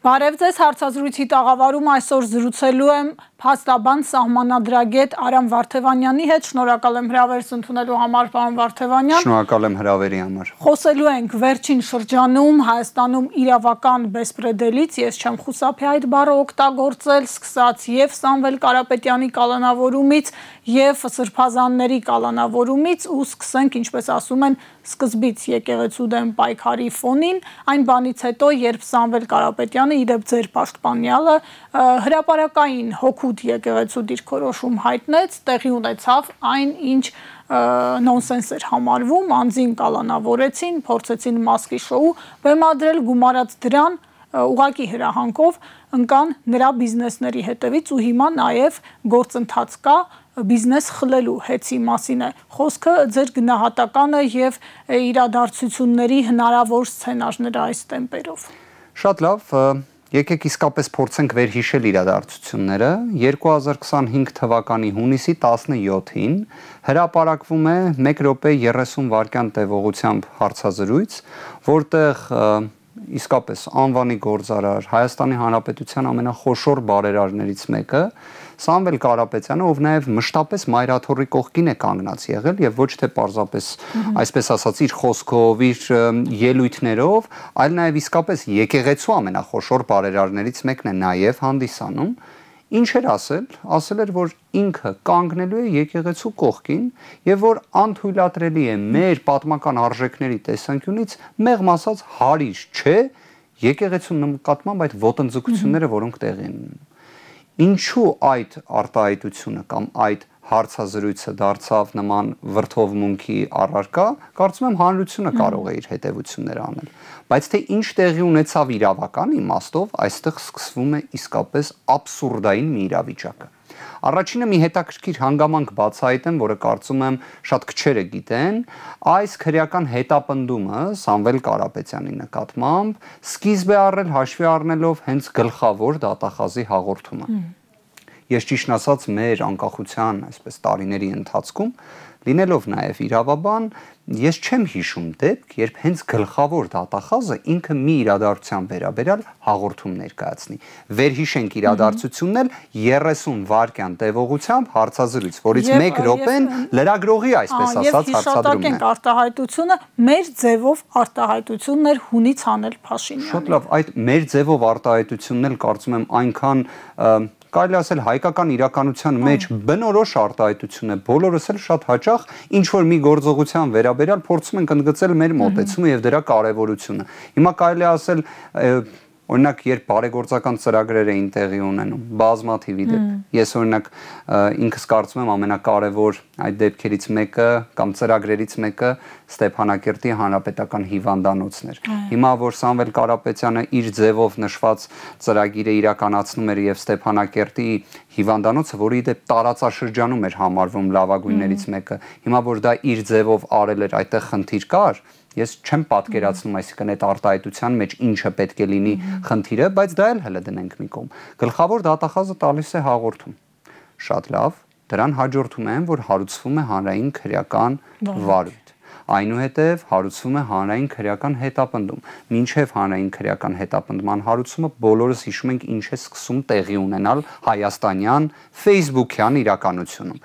Բարև ձեզ, հարցազրույցի տաղավարում այսօր զրուցելու եմ փաստաբան սահմանադրագետ Արամ Վարդևանյանի հետ։ Շնորհակալ եմ հրավերս ընդունելու համար, պարոն Վարդևանյան։ Շնորհակալ եմ հրավերի համար։ Խոսելու ենք վերջին շրջանում Հայաստանում իրավական բեսպրեդելից, ես չեմ խուսափի այդ բառը օգտագործել, սկսած եւ Սամվել Կարապետյանի կալանավորումից եւ սրբազանների կալանավորումից ու սկսենք, ինչպես ասում են, սկզբից եկեղեցու դեմ պայքարի ֆոնին, այն բանից հետո, երբ Սամվել Կարապետյանը իդեպ ձեր պաշտպանյալը հրապարակային հօգուտ եկեղեցու դիրքորոշում հայտնեց, տեղի ունեցավ այն, ինչ նոնսենս էր համարվում, անձին կալանավորեցին, փորձեցին մասկի շոու բեմադրել, գումարած դրան ուղակի հրահանգով ընկան նրա բիզնեսների հետևից ու հիմա նաև գործընթաց կա բիզնես խլելու հեծի մասին է խոսքը, ձեր գնահատականը եւ իրադարձությունների հնարավոր սցենարները այս տեմպերով։ Շատ լավ, եկեք իսկապես փորձենք վերհիշել իրադարձությունները։ 2025 թվականի հունիսի 17-ին հրապարակվում է 1 րոպե 30 վայրկյան տևողությամբ հարցազրույց, որտեղ իսկապես անվանի գործարար Հայաստանի Հանրապետության ամենախոշոր բարերարներից մեկը Սամվել Կարապետյանը, ով նաև մշտապես մայրաթորի կողքին է կանգնած եղել եւ ոչ թե պարզապես այսպես ասած իր խոսքով, իր ելույթներով, այլ նաև իսկապես եկեղեցու ամենախոշոր բարերարներից մեկն է նաև հանդիսանում, ինչ էր ասել էր, որ ինքը կանգնելու է եկեղեցու կողքին եւ որ անթույլատրելի է մեր պատմական արժեքների տեսանկյունից մեղմ ասած հարիր չէ եկեղեցու նկատմամբ այդ ոտնձգությունները, որոնք տեղի են ունենում։ Ինչու այդ արտահայտությունը կամ այդ հարցազրույցը դարձավ նման վրդովմունքի առարկա, կարծում եմ հանրությունը կարող է իր հետևությունները անել, բայց թե ինչ տեղի ունեցավ իրավական իմաստով, այստեղ սկսվում է իսկապես աբսուրդային մի իրավիճակը։ Առաջինը մի հետաքրքիր հանգամանք բացահայտեմ, որը կարծում եմ շատ քչերը գիտեն, այս քրեական հետապնդումը Սամվել Կարապետյանի նկատմամբ սկիզբ է առել հաշվի առնելով հենց գլխավոր դատախազի հաղորդումը։ Ես ճիշտ ասած մեր անկախության այսպես տարիների ընթացքում լինելով նաև իրավաբան, ես չեմ հիշում դեպք, երբ հենց գլխավոր դատախազը ինքը մի իրադարձության վերաբերյալ հաղորդում ներկայացնի։ Վերհիշենք իրադարձությունն էլ 30 վայրկյան տևողությամբ հարցազրույց, որից 1 րոպեն լրագրողի այսպես ասած հարցադրումն է։ Եվ արտահայտությունը մեր ձևով արտահայտությունն էր հունից հանել Փաշինյանը։ Շատ լավ, այդ մեր ձևով արտահայտությունն էլ կարծում եմ այնքան կարելի ասել հայկական իրականության մեջ բնորոշ արտահայտություն է, բոլորս էլ շատ հաճախ ինչ որ մի գործողության վերաբերյալ փորձում ենք ընդգծել մեր մոտեցումը եւ դրա կարեւորությունը։ Հիմա կարելի ասել օրինակ երբ բարեգործական ծրագրեր էին տեղի ունենում, բազմաթիվ դեպք։ Ես օրինակ ինքս կարծում եմ ամենակարևոր այդ դեպքերից մեկը կամ ծրագրերից մեկը Ստեփանակերտի հանրապետական հիվանդանոցն էր։ Հիմա որ Սամվել Կարապետյանը իր ձևով նշված ծրագիրը իրականացնում էր եւ Ստեփանակերտի հիվանդանոցը, որը իդեպ տարածաշրջանում էր համարվում լավագույններից մեկը, հիմա որ դա իր ձևով արել էր, այդտեղ խնդիր կար։ Ես չեմ պատկերացնում, այսինքն այդ արտահայտության մեջ ինչը պետք է լինի խնդիրը, բայց դա էլ հələ դնենք մի կողմ։ Գլխավոր դատախազը տալիս է հաղորդում։ Շատ լավ, դրան հաջորդում է, որ հարուցվում է հանրային քրեական վարույթ։ Այնուհետև հարուցվում է հանրային քրեական հետապնդում։ Մինչև հանրային քրեական հետապնդման հարուցումը բոլորս հիշում ենք ինչ է սկսում տեղի ունենալ հայաստանյան Facebook-յան իրականությունում։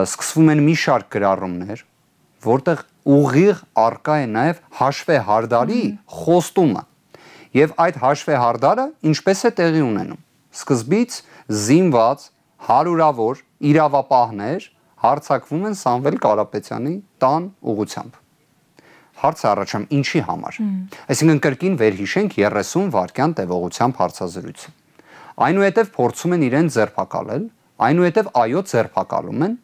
Սկսվում են մի շարք գրառումներ, որտեղ ուղիղ արկա է նաև հաշվեհարդարի խոստումը։ Եվ այդ հաշվեհարդարը ինչպես է տեղի ունենում։ Սկզբից զինված հարյուրավոր իրավապահներ հարձակվում են Սամվել Կարապետյանի տան ուղղությամբ։ Հարցը առաջանում ինչի համար։ Այսինքն կրկին վերհիշենք 30 վայրկյան տևողությամբ հարցազրույցը։ Այնուհետև փորձում են իրեն ձերբակալել, այնուհետև այո ձերբակալում են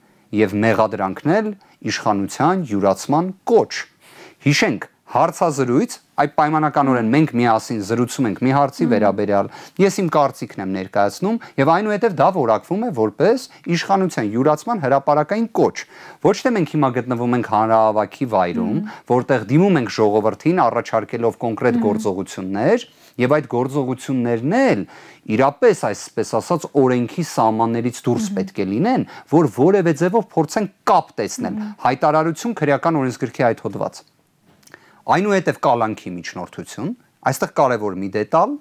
եւ մեղադրանքնել իշխանության յուրացման կոչ։ Հիշենք հարցազրույց, այդ պայմանականորեն մենք միասին զրուցում ենք մի հարցի վերաբերյալ, ես իմ կարծիքն եմ ներկայացնում եւ այնուհետեւ դա որակվում է որպես իշխանության յուրացման հրապարակային կոչ։ Ոչ թե մենք հիմա գտնվում ենք հանրահավաքի վայրում, որտեղ դիմում ենք ժողովրդին առաջարկելով կոնկրետ գործողություններ եւ այդ գործողություններն էլ իրապես այսպես ասած օրենքի սահմաններից դուրս պետք է լինեն, որ որևէ ձևով փորձեն կապ տեսնել հայտարարություն քրեական օրենսգրքի այդ հոդված։ Այնուհետև կալանքի միջնորդություն, այստեղ կարևոր մի դետալ,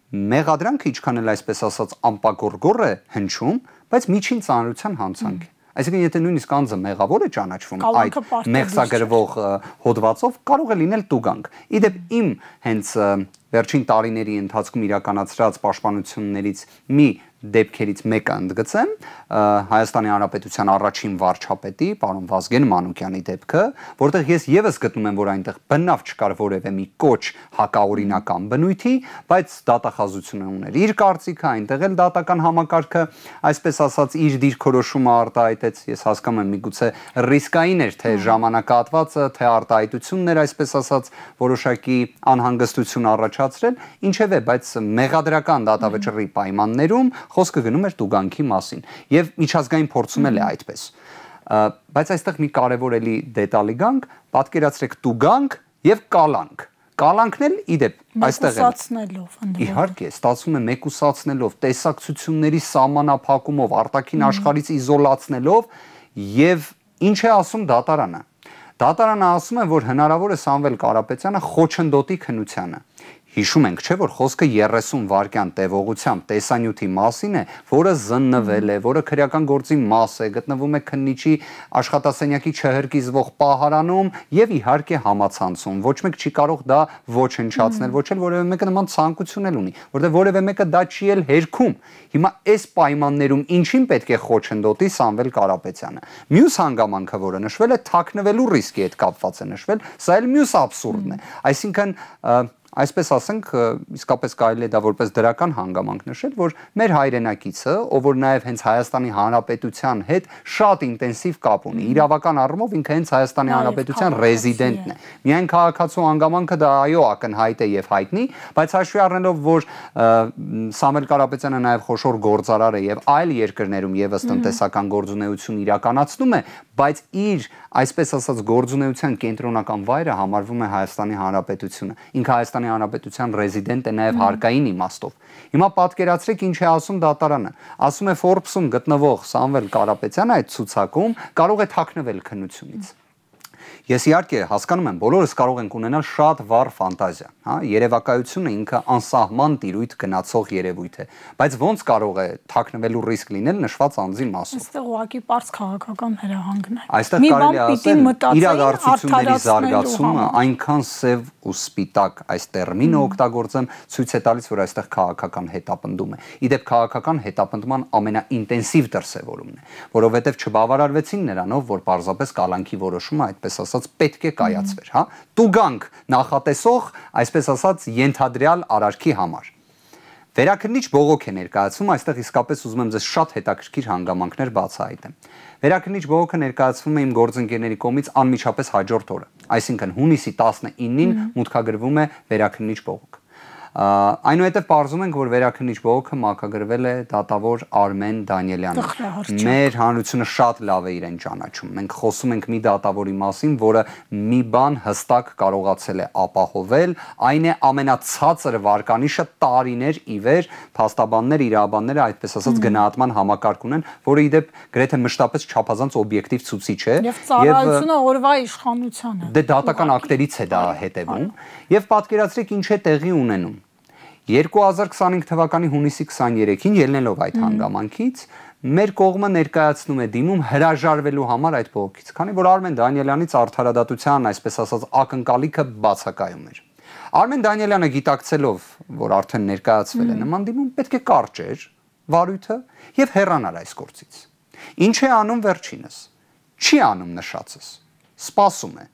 մեղադրանքը ինչքան էլ այսպես ասած ամպագորգոր է հնչում, բայց միջին ծանրության հանցանք է։ Այսինքն եթե նույնիսկ անձը մեղավոր է ճանաչվում այդ մեղսագրվող հոդվածով, կարող է լինել տուգանք։ Իդեպ իմ հենց վերջին տարիների ընթացքում իրականացրած պաշտպանություններից մի դեպքերից մեկը ընդգծեմ Հայաստանի Հանրապետության առաջին վարչապետի պարոն Վազգեն Մանուկյանի դեպքը, որտեղ ես եւս գտնում եմ, որ այնտեղ բնավ չկար որևէ մի կոչ հակաօրինական բնույթի, բայց դատախազությունը ուներ իր կարծիքը, այնտեղ էլ դատական համակարգը, այսպես ասած, իր դիրքորոշումը արտահայտեց, ես հասկանում եմ, միգուցե ռիսկային էր թե ժամանակահատվածը, թե արտահայտությունն էր, այսպես ասած, որոշակի անհանգստություն առաջացրել, ինչևէ, բայց մեղադրական դատավճռի պայմաններում խոսքը գնում էր տուգանքի մասին եւ միջազգային փորձում էլ է այդպես բայց այստեղ մի կարևոր էլի դետալի գանք պատկերացրեք տուգանք եւ կալանք կալանքն էլ իդեպ այստեղ է իհարկե ստացվում է մեկուսացնելով տեսակցությունների սահմանափակումով արտաքին աշխարհից իզոլացնելով եւ ինչ է ասում դատարանը ասում է որ հնարավոր է Սամվել Կարապետյանը խոչընդոտի քննությանը Հիշում ենք, չէ, որ խոսքը 30 վայրկյան տևողությամբ տեսանյութի մասին է, որը զննվել է, որը քրեական գործի մաս է, գտնվում է քննիչի աշխատասենյակի չհրկիզվող պահարանում եւ իհարկե համացանցում։ Ոչ մեկ չի կարող դա ոչնչացնել, ոչ էլ որևէ մեկը նման ցանկություն էլ ունի, որտեղ որևէ մեկը դա չի էլ հերքում։ Հիմա այս պայմաններում ինչին պետք է խոչընդոտի Սամվել Կարապետյանը։ Մյուս հանգամանքը, որը նշվել է, թաքնվելու ռիսկի հետ կապված է նշվել, սա էլ մյուս աբսուրդն է։ Այսինքն Այսպես ասենք, իսկապես կարելի է դա որպես դրական հանգամանք նշել, որ մեր հայրենակիցը, ով որ նաև հենց Հայաստանի Հանրապետության հետ շատ ինտենսիվ կապ ունի, իրավական առումով ինքը հենց Հայաստանի Հանրապետության ռեզիդենտն է։ Միայն քաղաքացու հանգամանքը դա այո ակնհայտ է եւ հայտնի, բայց հաշվի առնելով, որ Սամվել Կարապետյանը նաև խոշոր գործարար է եւ այլ երկրներում եւս տնտեսական գործունեություն իրականացնում է, բայց իր այսպես ասած գործունեության կենտրոնական վայրը համարվում է Հայաստանի Հանրապետությունը։ Ինքը Հայաստանի Հանրապետության ռեզիդենտ է նաև հարկային իմաստով։ Հիմա պատկերացրեք ինչ է ասում դատարանը։ Ասում է Forbes-ում գտնվող Սամվել Կարապետյանը այդ ցուցակում կարող է թաքնվել քննությունից։ Ես իհարկե հասկանում եմ, բոլորս կարող ենք ունենալ շատ վառ ֆանտազիա, հա, երևակայությունը ինքը անսահման տիրույթ գնացող երևույթ է, բայց ոնց կարող է թաքնվելու ռիսկ լինել նշված անձի մասով։ Այստեղ ուղղակի պարզ քաղաքական հրահանգն է։ Այստեղ կարելի է ասել իրադարձությունների զարգացումը այնքան սև ու սպիտակ այս տերմինը օգտագործեմ, ցույց է տալիս, որ այստեղ քաղաքական հետապնդում է։ Իդեպ քաղաքական հետապնդման ամենաինտենսիվ դրսևորումն է, որովհետև չբավարարվեցին նրանով, որ պարզապես կալանքի որոշումը այդպես ասած պետք է կայացվեր, հա, տուգանք նախատեսող, այսպես ասած ենթադրյալ արարքի համար։ Վերաքննիչ բողոք է ներկայացվում, այստեղ իսկապես ուզում եմ ձեզ շատ հետաքրքիր հանգամանքներ բացահայտեմ։ Վերաքննիչ բողոքը ներկայացվում է իմ գործընկերների կողմից անմիջապես հաջորդ օրը, այսինքն հունիսի 19-ին մուտքագրվում է վերաքննիչ բողոք։ Այնուհետև պարզում ենք, որ վերաքննիչ բողոքը մաքագրվել է դատավոր Արմեն Դանիելյանը։ Մեր հանրությունը շատ լավ է իրեն ճանաչում։ Մենք խոսում ենք մի դատավորի մասին, որը մի բան հստակ կարողացել է ապահովել, այն է ամենացածր վարկանիշը տարիներ ի վեր փաստաբաններ, իրավաբանները այդպես ասած գնահատման համակարգ ունեն, որը իդեպ գրեթե մշտապես չափազանց օբյեկտիվ ցուցիչ է։ Եվ ծառայությունը օրվա իշխանությանը։ Դե դատական ակտերից է դա հետևում, եւ պատկերացրեք ինչ է տեղի ունենում։ 2025 թվականի հունիսի 23-ին ելնելով այդ հանգամանքից մեր կողմը ներկայացնում է դիմում հրաժարվելու համար այդ բողոքից, քանի որ Արմեն Դանիելյանից արդարադատության, այսպես ասած, ակնկալիքը բացակայում էր։ Արմեն Դանիելյանը գիտակցելով, որ արդեն ներկայացվել է նման դիմում, պետք է կարճեր վարույթը եւ հեռանար այս գործից։ Ինչ է անում վերջինս։ Չի անում նշածս։ Սպասում է։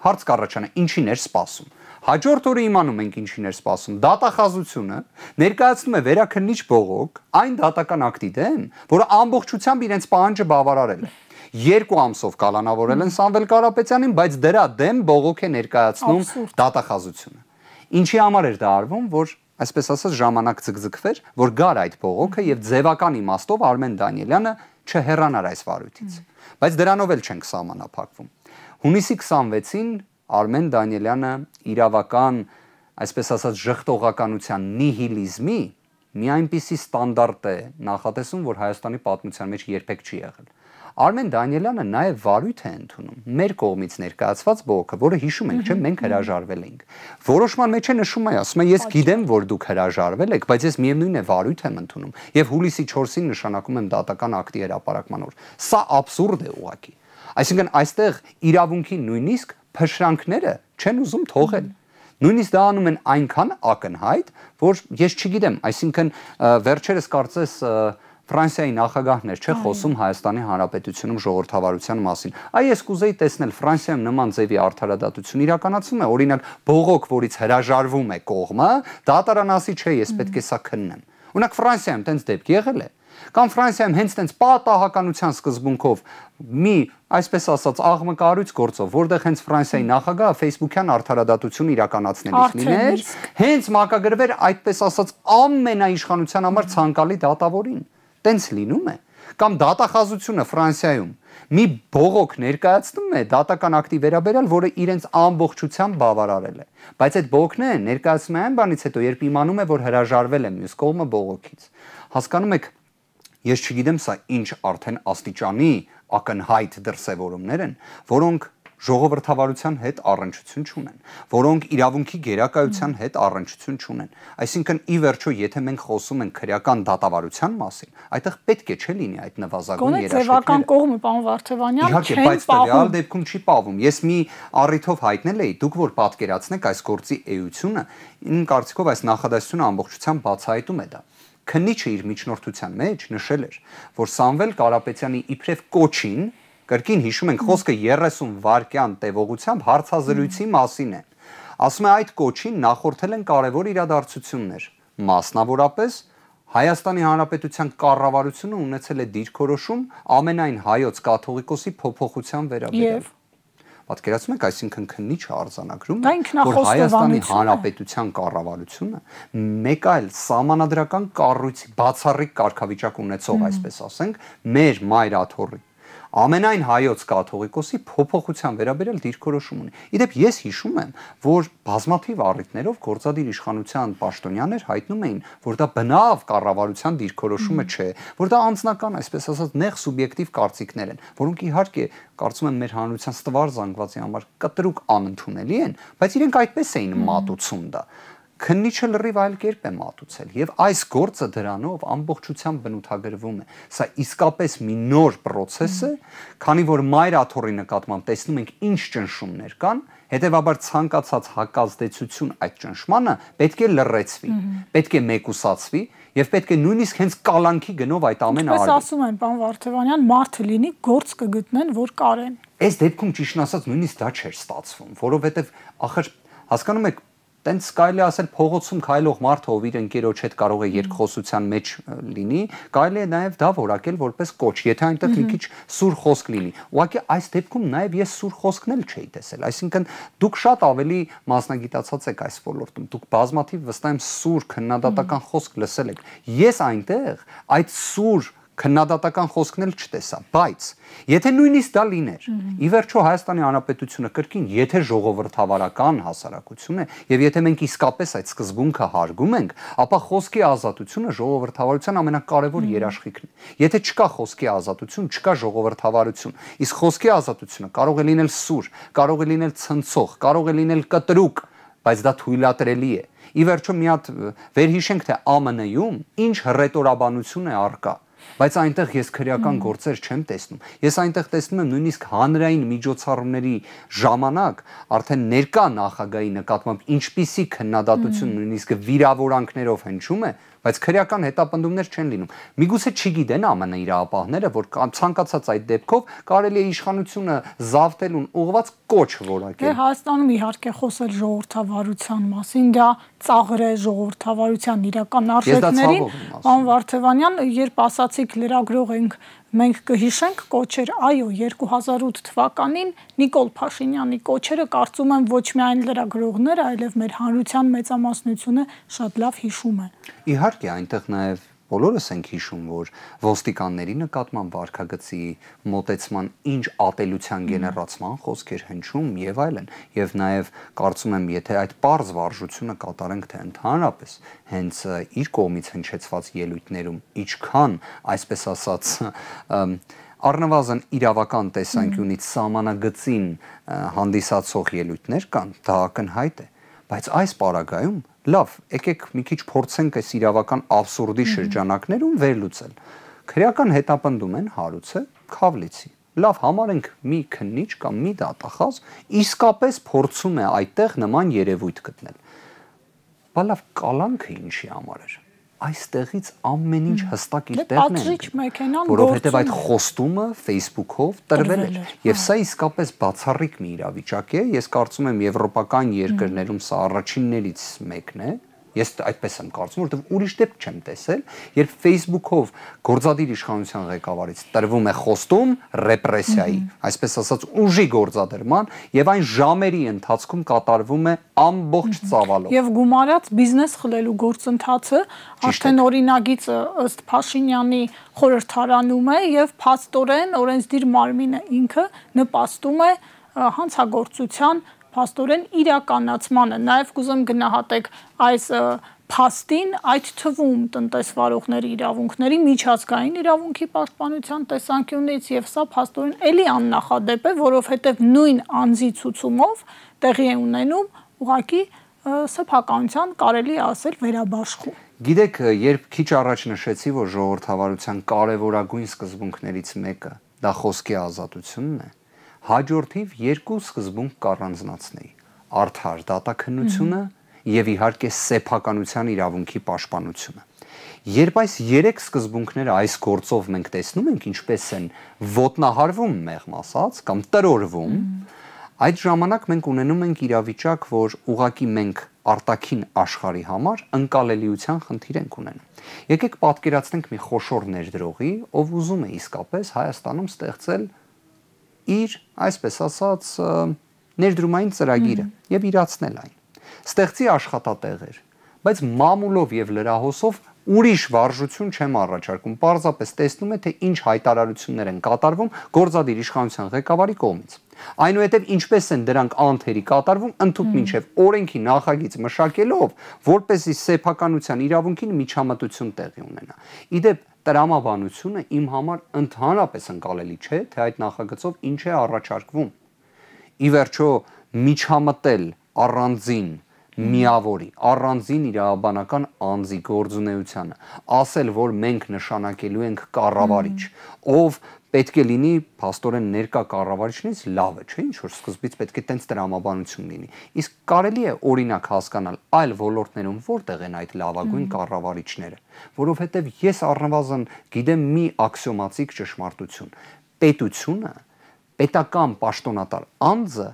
Հարց կառաջանա, ինչին էր սպասում։ Հաջորդ օրը իմանում ենք ինչին էր սպասում։ Դատախազությունը ներկայացնում է վերաքննիչ բողոք այն դատական ակտի դեմ, որը ամբողջությամբ իրենց պահանջը բավարարել է։ 2 ամսով կալանավորել են Սամվել Կարապետյանին, բայց դրա դեմ բողոք է ներկայացնում դատախազությունը։ Ինչի համար էր դա արվում, որ այսպես ասած ժամանակ ձգձգվեր, որ գար այդ բողոքը եւ ձևական իմաստով Արմեն Դանիելյանը չհեռանար այս վարույթից։ Բայց դրանով էլ չենք սահմանափակվում։ Հունիսի 26-ին Արմեն Դանիելյանը իրավական, այսպես ասած, ժխտողականության նիհիլիզմի մի այնպիսի ստանդարտ է նախատեսում, որ Հայաստանի պատմության մեջ երբեք չի եղել։ Արմեն Դանիելյանը նաև վարույթ է ընդունում մեր կողմից ներկայացված բողոքը, որը հիշում ենք, չէ՞, մենք հրաժարվել ենք։ Որոշման մեջ է նշում է, ասում է, ես գիտեմ, որ դուք հրաժարվել եք, բայց ես միևնույն է վարույթ եմ ընդունում եւ հուլիսի 4-ին նշանակում եմ դատական ակտի հրապարակման օր։ Սա աբսուրդ է ուղղակի։ Այսինքն այստեղ իրավունքի նույնիսկ փշրանքները չեն ուզում թողել։ Նույնիսկ դա անում են այնքան ակնհայտ, որ ես չգիտեմ, այսինքն վերջերս կարծես Ֆրանսիայի նախագահն էր, չէ, խոսում Հայաստանի Հանրապետությունում ժողովրդավարության մասին։ Այ ես կուզեի տեսնել Ֆրանսիայում նման ձևի արդարադատություն իրականացում է, օրինակ բողոք, որից հրաժարվում է կողմը, դատարան ասի, չէ, ես պետք է սա քննեմ։ Օրինակ Ֆրանսիայում տենց դեպք եղել է։ Կամ Ֆրանսիայում հենց տենց պատահականության սկզբունքով մի, այսպես ասած, աղմկարույց գործով, որտեղ հենց Ֆրանսիայի նախագահը Facebook-յան արդարադատություն իրականացնելիս լիներ, հենց մակագրվեր այդպես ասած ամենաիշխանության համար ցանկալի դատավորին։ Տենց լինում է։ Կամ դատախազությունը Ֆրանսիայում մի բողոք ներկայացնում է դատական ակտի վերաբերյալ, որը իրենց ամբողջությամբ բավարարել է։ Բայց այդ բողոքները ներկայացնում է այն բանից հետո, երբ իմանում է, որ հրաժարվել է մյուս կողմը բողոքից։ Հասկանում եք, ես չգիտեմ սա ինչ արդեն աստիճանի ակնհայտ դրսևորումներ են, որոնք ժողովրդավարության հետ առնչություն չունեն, որոնք իրավունքի գերակայության հետ առնչություն չունեն։ Այսինքն ի վերջո, եթե մենք խոսում ենք քրեական դատավարության մասին, այդտեղ պետք է չէ լինի այդ նվազագույն երաշխիքները։ Ձևական կողմը, պարոն Վարդևանյան, իհարկե, բայց տվյալ դեպքում չի պահվում։ Ես մի առիթով հայտնել էի, դուք որ պատկերացնեք այս գործի էությունը, իմ կարծիքով այս նախադասությունը ամբողջությամբ բացահայտում է դա։ Քննիչը իր միջնորդության մեջ նշել էր, որ Սամվել Կարապետյանի իբրև կոչին, կրկին հիշում ենք, խոսքը 30 վայրկյան տևողությամբ հարցազրույցի մասին է։ Ասում է, այդ կոչին նախորդել են կարևոր իրադարձություններ, մասնավորապես Հայաստանի Հանրապետության կառավարությունը ունեցել է դիրքորոշում ամենայն հայոց կաթողիկոսի փոփոխության վերաբերյալ։ Պատկերացնում եք, այսինքն քննիչը արձանագրում է, որ Հայաստանի Հանրապետության կառավարությունը մեկ այլ սահմանադրական կառույցի բացառիկ կարգավիճակ ունեցող, այսպես ասենք, մեր մայր աթոռի ամենայն հայոց կաթողիկոսի փոփոխության վերաբերյալ դիրքորոշում ունի։ Իդեպ ես հիշում եմ, որ բազմաթիվ առիթներով գործադիր իշխանության պաշտոնյաներ հայտնում էին, որ դա բնավ կառավարության դիրքորոշումը չէ, որ դա անձնական, այսպես ասած, նեղ սուբյեկտիվ կարծիքներ են, որոնք իհարկե կարծում եմ մեր հանրության ստվար զանգվածի համար կտրուկ անընդունելի են, բայց իրենք այդպես էին մատուցում դա։ Քննիչը լրիվ այլ կերպ է մատուցել եւ այս գործը դրանով ամբողջությամբ բնութագրվում է։ Սա իսկապես մի նոր process է, քանի որ մայր աթոռի նկատմամբ տեսնում ենք ինչ ճնշումներ կան, հետեւաբար ցանկացած հակազդեցություն այդ ճնշմանը պետք է լրացվի, պետք է մեկուսացվի եւ պետք է նույնիսկ հենց կալանքի գնով այդ ամենը արվի։ Պես ասում են, պարոն Վարդևանյան, մարդը լինի, գործ կգտնեն, որ կարեն։ Այս դեպքում ճիշտն ասած նույնիսկ դա չէր ստացվում, որովհետեւ ախր հասկանում եք տենց կարելի ասել փողոցում քայլող մարդը, ով իր ընկերոջ հետ կարող է երկխոսության մեջ լինի, կարելի է նաև դա որակել որպես կոչ, եթե այնտեղ մի քիչ սուր խոսք լինի։ Ուղղակի այս դեպքում նաև ես սուր խոսքն էլ չէի տեսել, այսինքն դուք շատ ավելի մասնագիտացած եք այս ոլորտում, դուք բազմաթիվ վստահ եմ սուր քննադատական խոսք լսել եք։ Ես այնտեղ այդ սուր քննադատական խոսքն էլ չտեսա, բայց եթե նույնիսկ դա լիներ, ի վերջո Հայաստանի Հանրապետությունը կրկին, եթե ժողովրդավարական հասարակություն է եւ եթե մենք իսկապես այդ սկզբունքը հարգում ենք, ապա խոսքի ազատությունը ժողովրդավարության ամենակարևոր երաշխիքն է։ Եթե չկա խոսքի ազատություն, չկա ժողովրդավարություն, իսկ խոսքի ազատությունը կարող է լինել սուր, կարող է լինել ցնցող, կարող է լինել կտրուկ, բայց դա թույլատրելի է։ Ի վերջո մի հատ վերհիշենք, թե ԱՄՆ-ում ինչ հռետորաբանություն է առկա, բայց այնտեղ ես քրեական գործեր չեմ տեսնում։ Ես այնտեղ տեսնում եմ նույնիսկ հանրային միջոցառումների ժամանակ արդեն ներկա նախագահի նկատմամբ ինչպիսի քննադատություն նույնիսկ վիրավորանքներով հնչում է, բայց քրեական հետապնդումներ չեն լինում։ Միգուցե չգիտեն ԱՄՆ իրավապահները, որ ցանկացած այդ դեպքով կարելի է իշխանությունը զավթելուն ուղղված կոչ որակել։ Դե Հայաստանում իհարկե խոսել ժողովրդավարության մասին, դա ծաղր է ժողովրդավարության իրական արժեքներին։ Պարոն Վարդևանյան, երբ ասացիք լրագրող ենք, մենք կհիշենք կոչեր, այո, 2008 թվականին Նիկոլ Փաշինյանի կոչերը կարծում եմ ոչ միայն լրագրողները, այլև մեր հանրության մեծամասնությունը շատ լավ հիշում է։ Իհարկե, այնտեղ նաև Բոլորս ենք հիշում, որ ոստիկանների նկատմամբ վարքագծի մոտեցման ինչ ատելության գեներացման խոսքեր հնչում եւ այլն, եւ նաեւ կարծում եմ, եթե այդ պարզ վարժությունը կատարենք, թե ընդհանրապես հենց իր կողմից հնչեցված ելույթներում ինչքան, այսպես ասած, առնվազն իրավական տեսանկյունից սահմանագծին հանդիսացող ելույթներ կան, դա ակնհայտ է, բայց այս պարագայում լավ, եկեք մի քիչ փորձենք այս իրավական աբսուրդի շրջանակներում վերլուծել։ Քրեական հետապնդում են հարուցը Քավլիցի։ Լավ, համարենք մի քննիչ կամ մի դատախազ իսկապես փորձում է այդտեղ նման երևույթ գտնել։ Բա լավ, կալանքը ինչի համար էր։ Այստեղից ամեն ինչ հստակ իր տեղն է, որովհետև այդ խոստումը Facebook-ով տրվել էր, եւ սա իսկապես բացառիկ մի իրավիճակ է, ես կարծում եմ եվրոպական երկրներում սա առաջիններից մեկն է, ես այդպես եմ կարծում, որովհետև ուրիշ դեպք չեմ տեսել, երբ Facebook-ով գործադիր իշխանության ղեկավարից տրվում է խոստում ռեպրեսիայի, այսպես ասած ուժի գործադրման, եւ այն ժամերի ընթացքում կատարվում է ամբողջ ծավալով։ Եվ գումարած բիզնես խլելու գործընթացը արդեն օրինագիծը ըստ Փաշինյանի խորհրդարանում է եւ փաստորեն օրենսդիր մարմինը ինքը նպաստում է հանցագործության փաստորեն իրականացմանը, նաև կուզեմ գնահատեք այս փաստին, այդ թվում տնտեսվարողների իրավունքների միջազգային իրավունքի պաշտպանության տեսանկյունից եւ սա փաստորեն էլի աննախադեպ է, որովհետեւ նույն անձի ցուցումով տեղի է ունենում ուղղակի սեփականության կարելի ասել վերաբաշխում։ Գիտեք, երբ քիչ առաջ նշեցի, որ ժողովրդավարության կարևորագույն սկզբունքներից մեկը դա խոսքի ազատությունն է, հաջորդիվ երկու սկզբունք կառանձնացնեի. արդար դատաքննությունը եւ իհարկե սեփականության իրավունքի պաշտպանությունը։ Երբ այս երեք սկզբունքները այս գործով մենք տեսնում ենք ինչպես են ոտնահարվում մեղմ ասած կամ տրորվում, այդ ժամանակ մենք ունենում ենք իրավիճակ, որ ուղղակի մենք արտաքին աշխարհի համար ընկալելիության խնդիր ենք ունենում։ Եկեք պատկերացնենք մի խոշոր ներդրողի, ով ուզում է իսկապես Հայաստանում ստեղծել իր, այսպես ասած, ներդրումային ծրագիրը եւ իրացնել այն։ Ստեղծի աշխատատեղեր, բայց մամուլով եւ լրահոսով ուրիշ վարժություն չեմ առաջարկում, պարզապես տեսնում է, թե ինչ հայտարարություններ են կատարվում գործադիր իշխանության ղեկավարի կողմից։ Այնուհետև ինչպես են դրանք անթերի կատարվում, ընդհուպ մինչև օրենքի նախագիծ մշակելով, որպեսզի սեփականության իրավունքին միջամտություն տեղի ունենա։ Իդեպ տրամաբանությունը իմ համար ընդհանրապես ընկալելի չէ, թե այդ նախագծով ինչ է առաջարկվում։ Ի վերջո միջամտել առանձին միավորի, առանձին իրավաբանական անձի գործունեությանը, ասել, որ մենք նշանակելու ենք կառավարիչ, ով պետք է լինի փաստորեն ներկա կառավարիչներից լավը, չէ՞, ինչ որ սկզբից պետք է տենց տրամաբանություն լինի։ Իսկ կարելի է օրինակ հասկանալ այլ ոլորտներում որտեղ են այդ լավագույն կառավարիչները, որովհետև ես առնվազն գիտեմ մի աքսիոմատիկ ճշմարտություն. պետությունը պետական պաշտոնատար անձը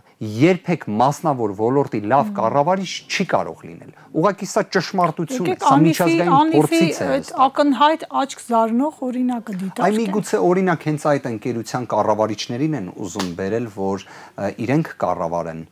երբեք մասնավոր ոլորտի լավ կառավարիչ չի կարող լինել։ Ուղղակի սա ճշմարտություն է, սա միջազգային փորձից է։ Ակնհայտ աչք զարնող օրինակը դիտարկենք։ Այ միգուցե օրինակ հենց այդ ընկերության կառավարիչներին են ուզում բերել, որ իրենք կառավարեն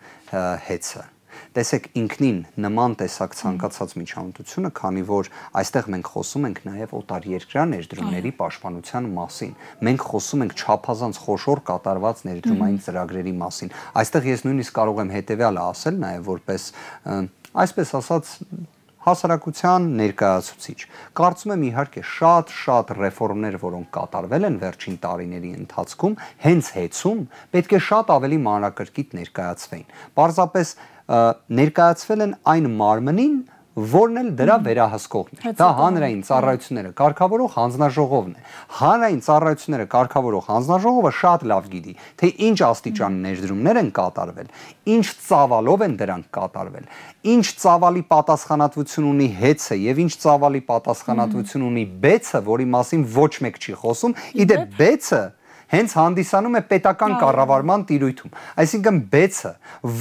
հեծը։ Տեսեք, ինքնին նման տեսակ ցանկացած միջամտությունը, քանի որ այստեղ մենք խոսում ենք նաև օտարերկրյա ներդրումների պաշտպանության մասին։ Մենք խոսում ենք չափազանց խոշոր կատարված ներդրումային ծրագրերի մասին։ Այստեղ ես նույնիսկ կարող եմ հետևյալը ասել նաև որպես, այսպես ասած, հասարակության ներկայացուցիչ։ Կարծում եմ իհարկե շատ ռեֆորմներ, որոնք կատարվել են վերջին տարիների ընթացքում, հենց հեծում պետք է շատ ավելի մանրակրկիտ ներկայացվեին։ Պարզապես ներկայացվել են այն մարմնին, որն էլ դրա վերահսկողն է։ Դա հանրային ծառայությունները կարգավորող հանձնաժողովն է։ Հանրային ծառայությունները կարգավորող հանձնաժողովը շատ լավ գիտի, թե ինչ աստիճան ներդրումներ են կատարվել, ինչ ծավալով են դրանք կատարվել, ինչ ծավալի պատասխանատվություն ունի հեծը եւ ինչ ծավալի պատասխանատվություն ունի բեցը, որի մասին ոչ մեկ չի խոսում։ Իդեպ բեցը հենց հանդիսանում է պետական կառավարման տիրույթում։ Այսինքն բեցը,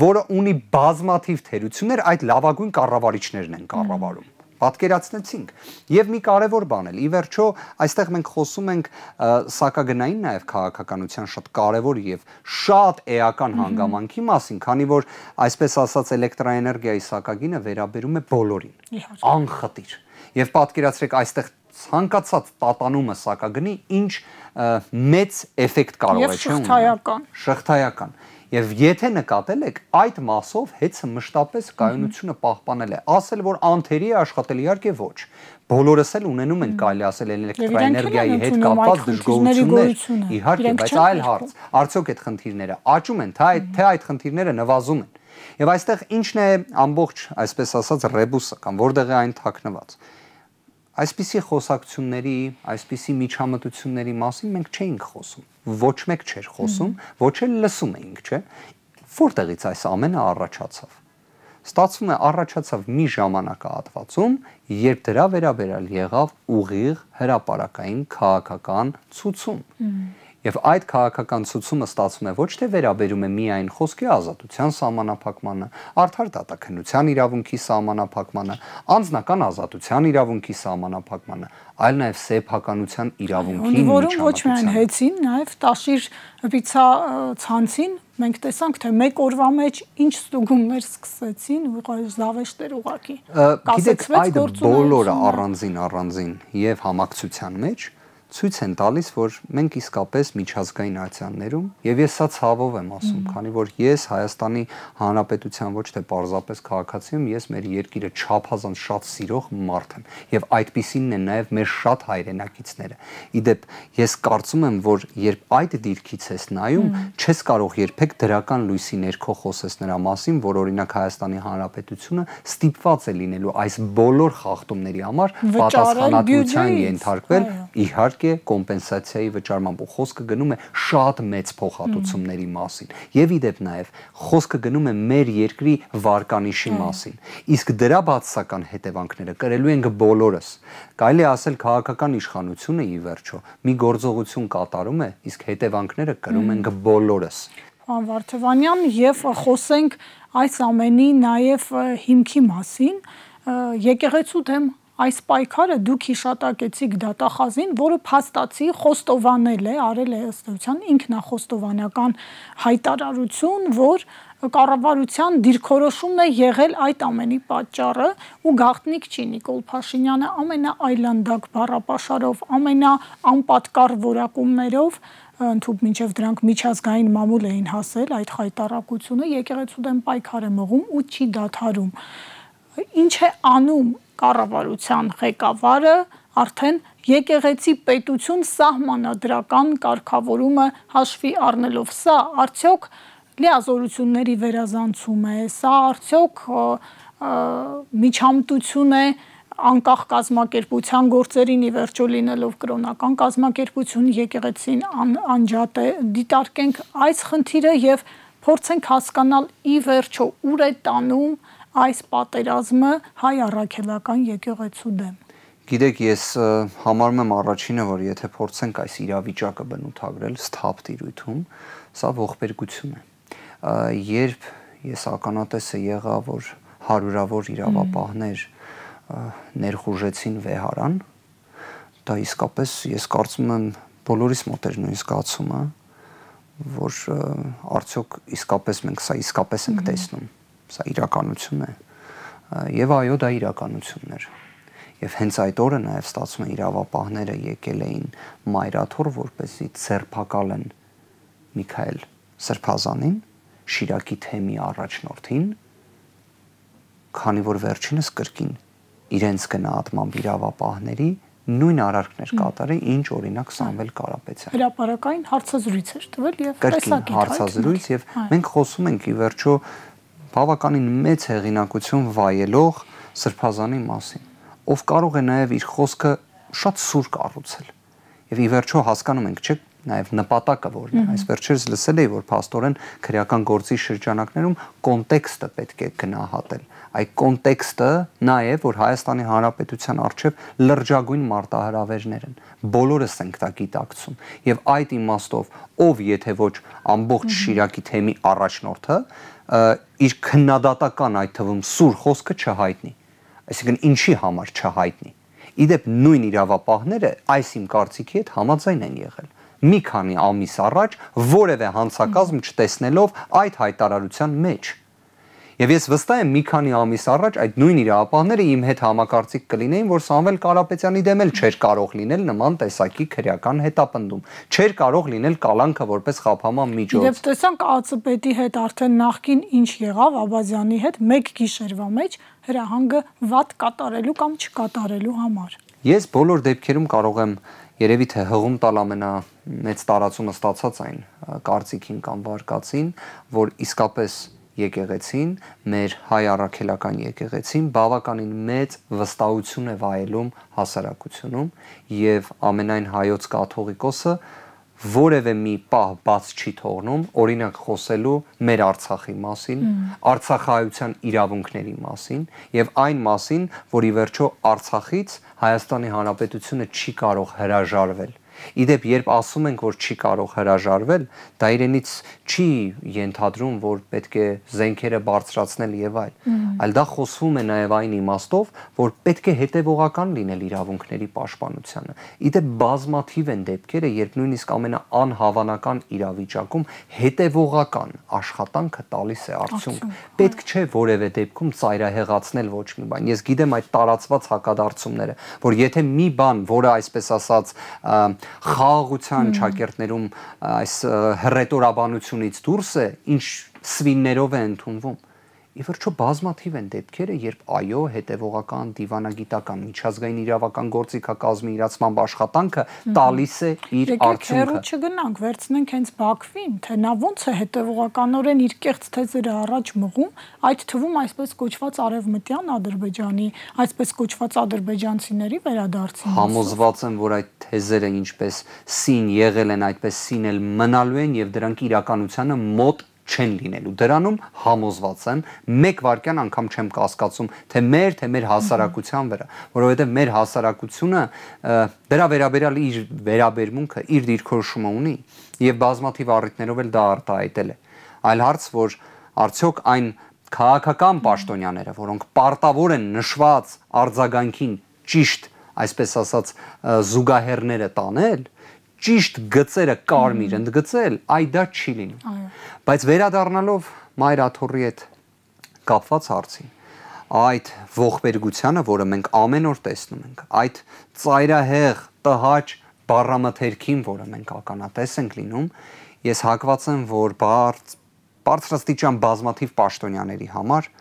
որը ունի բազմաթիվ թերություններ, այդ լավագույն կառավարիչներն են կառավարում։ Պատկերացնեցինք։ Եվ մի կարևոր բան էլ, ի վերջո, այստեղ մենք խոսում ենք սակագնային նաև քաղաքականության շատ կարևոր եւ շատ էական հանգամանքի մասին, քանի որ այսպես ասած էլեկտրաէներգիայի սակագինը վերաբերում է բոլորին։ Անխտիր։ Եվ պատկերացրեք, այստեղ ցանկացած տատանումը սակագնի ինչ մեծ էֆեկտ կարող է շղթայական։ Շղթայական։ Եվ եթե նկատել եք, այդ մասով հեծը մշտապես կայունությունը պահպանել է։ Ասել, որ անթերի է աշխատել, իհարկե ոչ։ Բոլորս էլ ունենում են կարելի ասել էլեկտրաէներգիայի հետ կապված դժգոհություններ։ Իհարկե, բայց այլ հարց։ Արդյոք այդ խնդիրները աճում են, թե այդ խնդիրները նվազում են։ Եվ այստեղ ինչն է ամբողջ, այսպես ասած, ռեբուսը կամ որտեղ է այն թաքնված։ Այսպիսի խոսակցությունների, այսպիսի միջամտությունների մասին մենք չէինք խոսում։ Ոչ մեկ չէր խոսում, ոչ էլ լսում էինք, չէ՞։ Որտեղից այս ամենը առաջացավ։ Ստացվում է առաջացավ մի ժամանակահատվածում, երբ դրա վերաբերյալ եղավ ուղիղ հրապարակային քաղաքական ցուցում։ Եվ այդ քաղաքական ցուցումը ստացվում է ոչ թե վերաբերում է միայն խոսքի ազատության սահմանափակմանը, արդար դատաքննության իրավունքի սահմանափակմանը, անձնական ազատության իրավունքի սահմանափակմանը, այլ նաև սեփականության իրավունքի միջամտությանը։ Ոչ միայն հեծին, նաև տաշիր ցանցին մենք տեսանք, թե մեկ օրվա մեջ ինչ ստուգումներ սկսեցին, զավեշտեր ուղակի։ Գիտեք, այդ բոլորը առանձին եւ համակցության մեջ ցույց են տալիս, որ մենք իսկապես միջազգային ացիաներում, եւ ես սա ցավով եմ ասում, քանի որ ես Հայաստանի Հանրապետության ոչ թե պարզապես քաղաքացի եմ, ես մեր երկիրը չափազանց շատ սիրող մարդ եմ, եւ այդպիսինն են նաեւ մեր շատ հայրենակիցները։ Իդեպ ես կարծում եմ, որ երբ այդ դիրքից ես նայում, չես կարող երբեք դրական լույսի ներքո խոսես նրա մասին, որ օրինակ Հայաստանի Հանրապետությունը ստիպված է լինելու այս բոլոր խախտումների համար պատասխանատվության ենթարկվել, իհարկե կոմպենսացիայի վճարման խոսքը գնում է շատ մեծ փոխհատուցումների մասին եւ իդեպ նաեւ խոսքը գնում է մեր երկրի վարկանիշի մասին իսկ դրա բացասական հետևանքները կրելու ենք բոլորս կարելի է ասել քաղաքական իշխանությունը ի վերջո մի գործողություն կատարում է իսկ հետևանքները կրում ենք բոլորս Պարոն Վարդևանյան եւ խոսենք այս ամենի նաեւ հիմքի մասին եկեղեցու դեմ Այս պայքարը դուք հիշատակեցիք դատախազին, որը փաստացի խոստովանել է, արել է ըստ էության ինքնախոստովանական հայտարարություն, որ կառավարության դիրքորոշումն է եղել այդ ամենի պատճառը ու գաղտնիք չի Նիկոլ Փաշինյանը ամենաայլանդակ բառապաշարով, ամենաանպատկառ որակումներով ընդհուպ մինչև դրանք միջազգային մամուլ էին հասել այդ հայտարարությունը եկեղեցու դեմ պայքար է մղում ու չի դադարում։ Ինչ է անում կառավարության ղեկավարը արդեն եկեղեցի պետություն սահմանադրական կարգավորումը հաշվի առնելով սա արդյոք լիազորությունների վերազանցում է, սա արդյոք միջամտություն է անկախ կազմակերպության գործերին ի վերջո լինելով կրոնական կազմակերպություն եկեղեցին անջատ է դիտարկենք այս խնդիրը եւ փորձենք հասկանալ ի վերջո ուր է տանում այս պատերազմը հայ առաքելական եկեղեցու դեմ։ Գիտեք, ես համարում եմ առաջինը, որ եթե փորձենք այս իրավիճակը բնութագրել սթափ տիրույթում, սա ողբերգություն է։ Երբ ես ականատեսը եղա, որ հարյուրավոր իրավապահներ ներխուժեցին վեհարան, դա իսկապես ես կարծում եմ բոլորիս մոտ էր նույն զգացումը, որ արդյոք իսկապես մենք սա իսկապես ենք տեսնում։ Սա իրականություն է եւ այո դա իրականությունն էր եւ հենց այդ օրը նաեւ ստացվում է իրավապահները եկել էին մայրաթոր որպեսզի ձերբակալեն Միքայել Սրբազանին Շիրակի թեմի առաջնորդին քանի որ վերջինս կրկին իրենց գնահատմամբ իրավապահների նույն արարքներ կատարել ինչ օրինակ Սամվել Կարապետյան հրապարակային հարցազրույց էր տվել եւ տեսակ հարցազրույց եւ մենք խոսում ենք ի վերջո բավականին մեծ հեղինակություն վայելող Սրբազանի մասին, ով կարող է նաև իր խոսքը շատ սուր կառուցել։ Եվ ի վերջո հասկանում ենք, չէ՞, նաև նպատակը որն է։ Այս վերջերս լսել էի, որ փաստորեն քրեական գործի շրջանակներում կոնտեքստը պետք է գնահատել։ Այդ կոնտեքստը նա է, որ Հայաստանի Հանրապետության առջև լրջագույն մարտահրավերներ են։ Բոլորս ենք դա գիտակցում։ Եվ այդ իմաստով, ով եթե ոչ ամբողջ Շիրակի թեմի առաջնորդը իր քննադատական այդ թվում սուր խոսքը չհայտնի, այսինքն ինչի համար չհայտնի։ Իդեպ նույն իրավապահները այս իմ կարծիքի հետ համաձայն են եղել։ Մի քանի ամիս առաջ որևէ հանցակազմ չտեսնելով այդ հայտարարության մեջ։ Եվ ես վստահ եմ մի քանի ամիս առաջ այդ նույն իրավապահները իմ հետ համակարծիք կլինեին, որ Սամվել Կարապետյանի դեմ էլ չէր կարող լինել նման տեսակի քրեական հետապնդում։ Չէր կարող լինել կալանքը որպես խափանման միջոց։ Եվ տեսանք ԱՑՊ-ի հետ արդեն նախքին ինչ եղավ Աբազյանի հետ մեկ գիշերվա մեջ հրահանգը վատ կատարելու կամ չկատարելու համար։ Ես բոլոր դեպքերում կարող եմ երևի թե հղում տալ ամենամեծ տարածումը ստացած այն կարծիքին կամ վարկածին, որ իսկապես եկեղեցին, մեր հայ առաքելական եկեղեցին բավականին մեծ վստահություն է վայելում հասարակությունում եւ ամենայն հայոց կաթողիկոսը որևէ մի պահ բաց չի թողնում օրինակ խոսելու մեր Արցախի մասին, Արցախահայության իրավունքների մասին եւ այն մասին, որ ի վերջո Արցախից Հայաստանի Հանրապետությունը չի կարող հրաժարվել։ Իդեպ երբ ասում ենք, որ չի կարող հրաժարվել, դա իրենից չի ենթադրում, որ պետք է զենքերը բարձրացնել եւ այլ դա խոսվում է նաեւ այն իմաստով, որ պետք է հետեւողական լինել իրավունքների պաշտպանությանը։ Իդեպ բազմաթիվ են դեպքերը, երբ նույնիսկ ամենաանհավանական իրավիճակում հետեւողական աշխատանքը տալիս է արդյունք։ Պետք չէ որևէ դեպքում ծայրահեղացնել ոչ մի բան։ Ես գիտեմ այդ տարածված հակադարձումները, որ եթե մի բան, որը այսպես ասած խաղաղության ճակերտներում այս հռետորաբանությունից դուրս է, ինչ սվիններով է ընդունվում։ Ի վերջո բազմաթիվ են դեպքերը, երբ այո, հետևողական, դիվանագիտական, միջազգային իրավական գործիքակազմի իրացման աշխատանքը տալիս է իր արդյունքը։ Եկեք չգնանք, վերցնենք հենց Բաքվին, թե նա ոնց է հետևողականորեն իր կեղծ թեզերը առաջ մղում, այդ թվում այսպես կոչված արևմտյան Ադրբեջանի, այսպես կոչված ադրբեջանցիների վերադարձին։ Համոզված եմ, որ այդ թեզերը ինչպես սին եղել են, այդպես սին էլ մնալու են եւ դրանք իրականությանը մոտ չեն լինելու։ Դրանում համոզված եմ, մեկ վայրկյան անգամ չեմ կասկածում, թե մեր հասարակության վրա, որովհետև մեր հասարակությունը դրա վերաբերյալ իր վերաբերմունքը, իր դիրքորոշումը ունի եւ բազմաթիվ առիթներով էլ դա արտահայտել է։ Այլ հարց, որ արդյոք այն քաղաքական պաշտոնյաները, որոնք պարտավոր են նշված արձագանքին ճիշտ, այսպես ասած, զուգահեռները տանել, ճիշտ գծերը կարմիր ընդգծել, այդ դա չի լինում։ Բայց վերադառնալով Մայր Աթոռի հետ կապված հարցին, այդ ողբերգությանը, որը մենք ամեն օր տեսնում ենք, այդ ծայրահեղ տհաճ բառամթերքին, որը մենք ականատես ենք լինում, ես հակված եմ, որ բարձրաստիճան բազմաթիվ պաշտոնյաների համար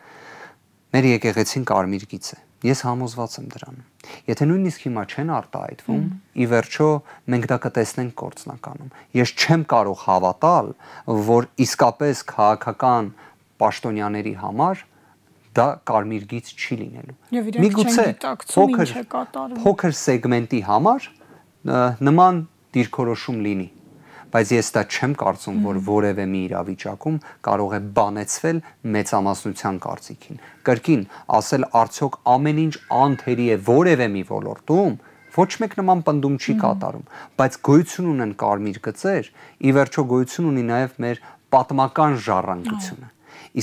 մեր եկեղեցին կարմիր գիծ է։ Ես համոզված եմ դրանում։ Եթե նույնիսկ հիմա չեն արտահայտվում, ի վերջո մենք դա կտեսնենք գործնականում։ Ես չեմ կարող հավատալ, որ իսկապես քաղաքական պաշտոնյաների համար դա կարմիր գիծ չի լինելու։ Միգուցե փոքր սեգմենտի համար նման դիրքորոշում լինի, բայց ես դա չեմ կարծում, որ որևէ մի իրավիճակում կարող է բանեցվել մեծամասնության կարծիքին։ Կրկին ասել արդյոք ամեն ինչ անթերի է որևէ մի ոլորտում, ոչ մեկ նման պնդում չի կատարում, բայց գոյություն ունեն կարմիր գծեր, ի վերջո գոյություն ունի նաև մեր պատմական ժառանգությունը։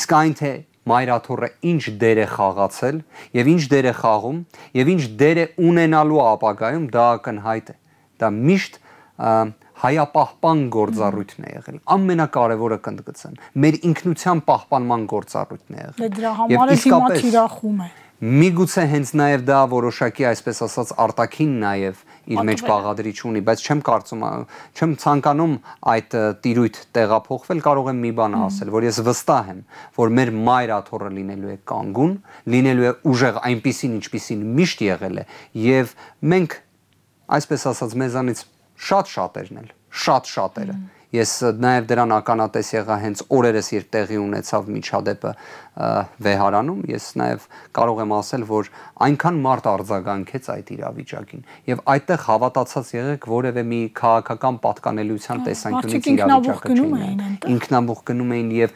Իսկ այն թե Մայր Աթոռը ինչ դեր է խաղացել եւ ինչ դեր է խաղում եւ ինչ դեր է ունենալու ապագայում, դա ակնհայտ է։ Դա միշտ հայապահպան գործառույթն է եղել, ամենակարևորը կընդգծեմ, մեր ինքնության պահպանման գործառույթն է եղել։ Դրա համար է հիմա թիրախում է։ Միգուցե հենց նաև դա որոշակի, այսպես ասած, արտաքին նաև իր մեջ բաղադրիչ ունի, բայց չեմ ցանկանում այդ տիրույթ տեղափոխվել, կարող եմ մի բան ասել, որ ես վստահ եմ, որ մեր Մայր Աթոռը լինելու է կանգուն, լինելու է ուժեղ այնպիսին, ինչպիսին միշտ եղել է, եւ մենք, այսպես ասած, մեզանից շատերն էլ, շատերը։ Ես նաև դրան ականատես եղա հենց օրերս, երբ տեղի ունեցավ միջադեպը Վեհարանում, ես նաև կարող եմ ասել, որ այնքան մարդ արձագանքեց այդ իրավիճակին եւ այդտեղ հավատացած եղեք որևէ մի քաղաքական պատկանելիության տեսանկյունից իրավիճակը չէին, ինքնաբուխ գնում էին եւ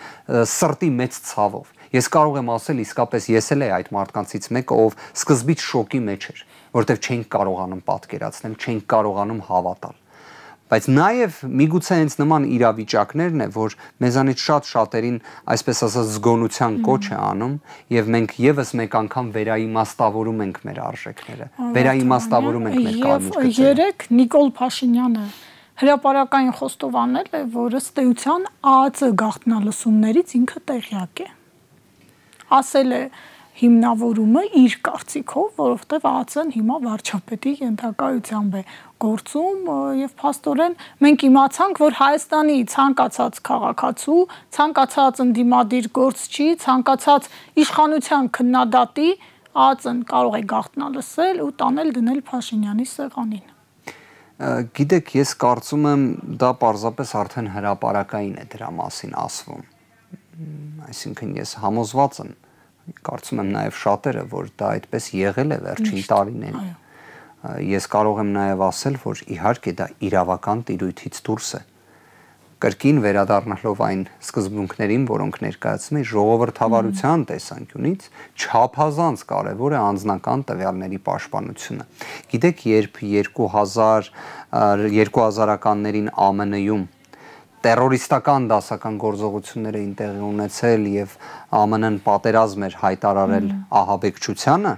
սրտի մեծ ցավով։ Ես կարող եմ ասել, իսկապես ես էլ եմ այդ մարդկանցից մեկը, ով սկզբից շոկի մեջ էր, որովհետեւ չենք կարողանում պատկերացնել, չենք կարողանում հավատալ։ Բայց նաև միգուցե հենց նման իրավիճակներն է, որ մեզանից շատերին, այսպես ասած, զգոնության կոչ է անում եւ մենք եւս մեկ անգամ վերաիմաստավորում ենք մեր արժեքները, վերաիմաստավորում ենք մեր կարմիր գծերը։ Երեք Նիկոլ Փաշինյանը հրապարակային խոստովանել է, որ ըստ էության ԱԱԾ գաղտնալսումներից ինքը տեղյակ է։ ասել է հիմնավորումը իր կարծիքով, որովհետև ԱԱՑ-ն հիմա վարչապետի ենթակայությամբ է գործում եւ փաստորեն մենք իմացանք, որ Հայաստանի ցանկացած քաղաքացու, ցանկացած ընդդիմադիր գործչի, ցանկացած իշխանության քննադատի ԱԱՑ-ն կարող է գաղտնալսել ու տանել դնել Փաշինյանի սեղանին։ Գիտեք, ես կարծում եմ դա պարզապես արդեն հրապարակային է դրա մասին ասվում։ Այսինքն ես համոզված եմ, կարծում եմ նաև շատերը, որ դա այդպես եղել է վերջին տարիներին։ Ես կարող եմ նաև ասել, որ իհարկե դա իրավական տիրույթից դուրս է։ Կրկին վերադառնալով այն սկզբունքներին, որոնք ներկայացնում են ժողովրդավարության տեսանկյունից, չափազանց կարևոր է անձնական տվյալների պաշտպանությունը։ Գիտեք, երբ 2000-ականներին ԱՄՆ-ում տերորիստական դասական գործողություններ էին տեղի ունեցել եւ ԱՄՆ-ն պատերազմ էր հայտարարել ահաբեկչությանը,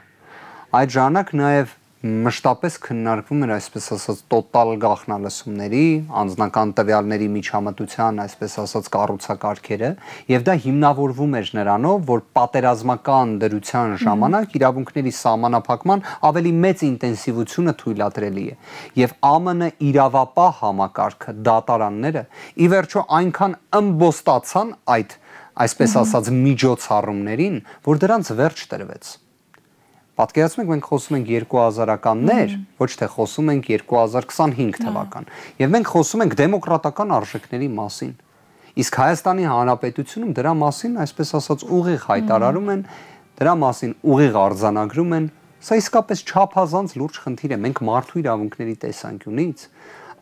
այդ ժամանակ նաեւ մշտապես քննարկվում էր այսպես ասած տոտալ գաղտնալսումների, անձնական տվյալների միջամտության, այսպես ասած կառուցակարգերը, եւ դա հիմնավորվում էր նրանով, որ պատերազմական դրության ժամանակ իրավունքների սահմանափակման ավելի մեծ ինտենսիվությունը թույլատրելի է։ Եվ ԱՄՆ իրավապահ համակարգը, դատարանները ի վերջո այնքան ըմբոստացան այդ, այսպես ասած, միջոցառումներին, որ դրանց վերջ տրվեց։ Պատկերացնեք, մենք խոսում ենք 2000-ականներ, ոչ թե խոսում ենք 2025 թվական, եւ մենք խոսում ենք դեմոկրատական արժեքների մասին։ Իսկ Հայաստանի Հանրապետությունում դրա մասին, այսպես ասած, ուղիղ հայտարարում են, դրա մասին ուղիղ արձանագրում են, սա իսկապես չափազանց լուրջ խնդիր է։ Մենք մարդու իրավունքների տեսանկյունից,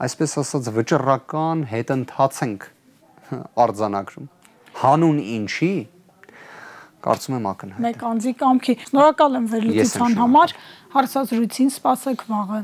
այսպես ասած, վճռական հետընթաց ենք արձանագրում։ Հանուն ինչի։ Կարծում եմ ակնհայտ է։ Մեկ անձի կամքի։ Շնորհակալ եմ վերլուծության համար, հարցազրույցին սպասեք վաղը։